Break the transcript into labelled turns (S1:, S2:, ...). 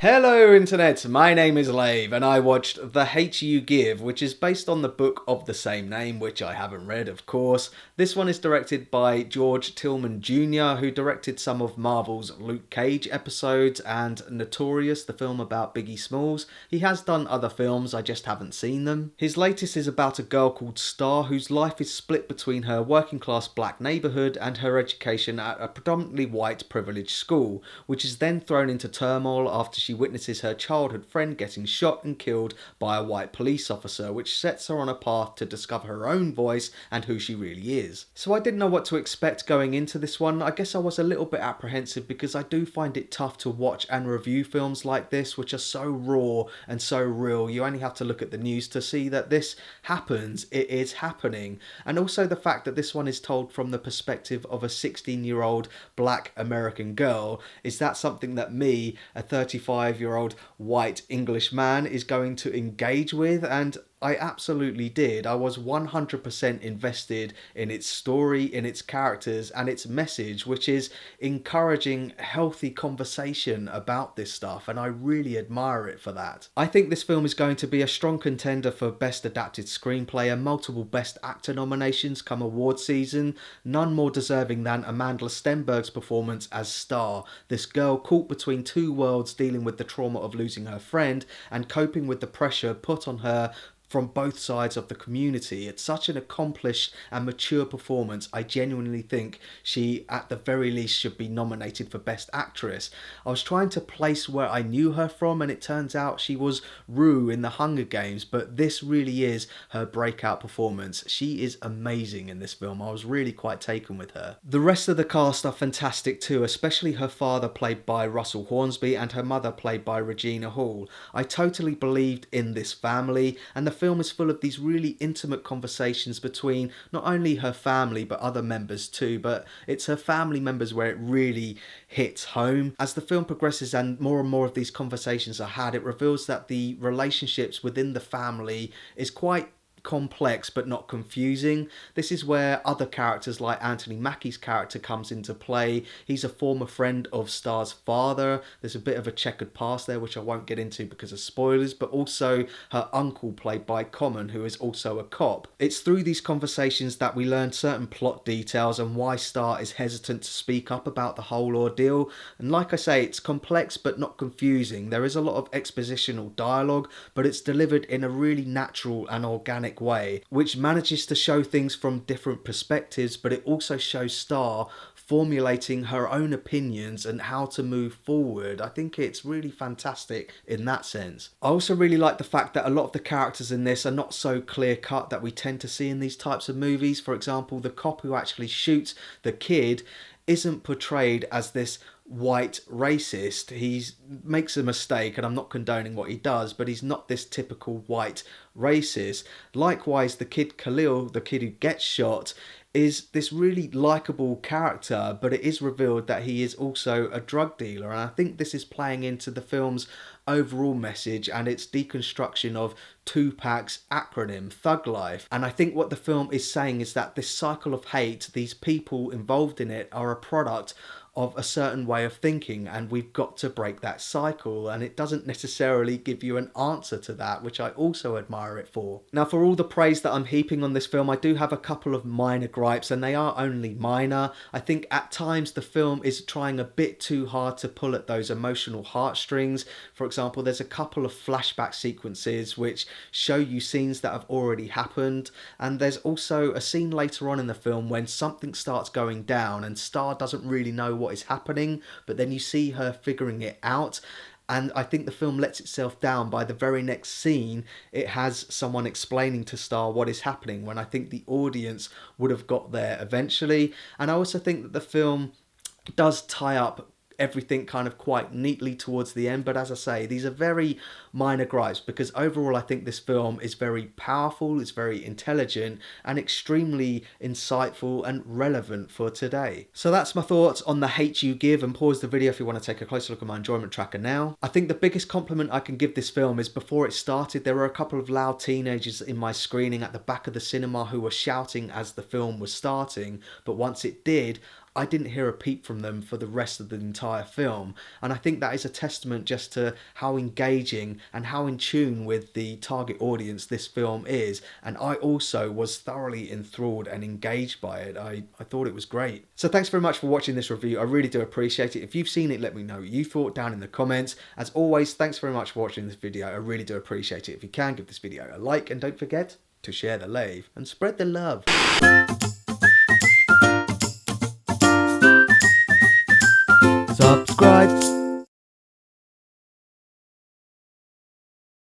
S1: Hello Internet, my name is Lave and I watched The Hate You Give, which is based on the book of the same name, which I haven't read of course. This one is directed by George Tillman Jr., who directed some of Marvel's Luke Cage episodes and Notorious, the film about Biggie Smalls. He has done other films, I just haven't seen them. His latest is about a girl called Star whose life is split between her working class black neighbourhood and her education at a predominantly white privileged school, which is then thrown into turmoil after she witnesses her childhood friend getting shot and killed by a white police officer, which sets her on a path to discover her own voice and who she really is. So I didn't know what to expect going into this one. I guess I was a little bit apprehensive because I do find it tough to watch and review films like this, which are so raw and so real. You only have to look at the news to see that this happens. It is happening. And also the fact that this one is told from the perspective of a 16-year-old black American girl. Is that something that me, a 35-year-old white English man, is going to engage with? And I absolutely did. I was 100% invested in its story, in its characters, and its message, which is encouraging healthy conversation about this stuff, and I really admire it for that. I think this film is going to be a strong contender for Best Adapted Screenplay and multiple Best Actor nominations come award season, none more deserving than Amandla Stenberg's performance as Star, this girl caught between two worlds dealing with the trauma of losing her friend and coping with the pressure put on her from both sides of the community. It's such an accomplished and mature performance. I genuinely think she, at the very least, should be nominated for Best Actress. I was trying to place where I knew her from, and it turns out she was Rue in the Hunger Games, but this really is her breakout performance. She is amazing in this film. I was really quite taken with her. The rest of the cast are fantastic too, especially her father, played by Russell Hornsby, and her mother, played by Regina Hall. I totally believed in this family, and the film is full of these really intimate conversations between not only her family but other members too, but it's her family members where it really hits home. As the film progresses and more of these conversations are had, it reveals that the relationships within the family is quite complex but not confusing. This is where other characters like Anthony Mackie's character comes into play. He's a former friend of Star's father. There's a bit of a checkered past there which I won't get into because of spoilers, but also her uncle, played by Common, who is also a cop. It's through these conversations that we learn certain plot details and why Star is hesitant to speak up about the whole ordeal. And like I say, it's complex but not confusing. There is a lot of expositional dialogue, but it's delivered in a really natural and organic way, which manages to show things from different perspectives, but it also shows Star formulating her own opinions and how to move forward. I think it's really fantastic in that sense. I also really like the fact that a lot of the characters in this are not so clear cut that we tend to see in these types of movies. For example, the cop who actually shoots the kid isn't portrayed as this white racist. He makes a mistake, and I'm not condoning what he does, but he's not this typical white racist. Likewise, the kid Khalil, the kid who gets shot, is this really likable character, but it is revealed that he is also a drug dealer, and I think this is playing into the film's overall message and its deconstruction of Tupac's acronym, Thug Life. And I think what the film is saying is that this cycle of hate, these people involved in it, are a product of a certain way of thinking, and we've got to break that cycle, and it doesn't necessarily give you an answer to that, which I also admire it for. Now, for all the praise that I'm heaping on this film, I do have a couple of minor gripes, and they are only minor. I think at times the film is trying a bit too hard to pull at those emotional heartstrings. For example, there's a couple of flashback sequences which show you scenes that have already happened, and there's also a scene later on in the film when something starts going down and Star doesn't really know what is happening, but then you see her figuring it out. And I think the film lets itself down by the very next scene. It has someone explaining to Star what is happening, when I think the audience would have got there eventually. And I also think that the film does tie up everything kind of quite neatly towards the end, but as I say, these are very minor gripes, because overall I think this film is very powerful, it's very intelligent and extremely insightful and relevant for today. So that's my thoughts on The Hate You Give, and pause the video if you want to take a closer look at my enjoyment tracker now. I think the biggest compliment I can give this film is before it started there were a couple of loud teenagers in my screening at the back of the cinema who were shouting as the film was starting, but once it did, I didn't hear a peep from them for the rest of the entire film. And I think that is a testament just to how engaging and how in tune with the target audience this film is. And I also was thoroughly enthralled and engaged by it. I thought it was great. So thanks very much for watching this review. I really do appreciate it. If you've seen it, let me know what you thought down in the comments. As always, thanks very much for watching this video. I really do appreciate it. If you can, give this video a like and don't forget to share the lave and spread the love.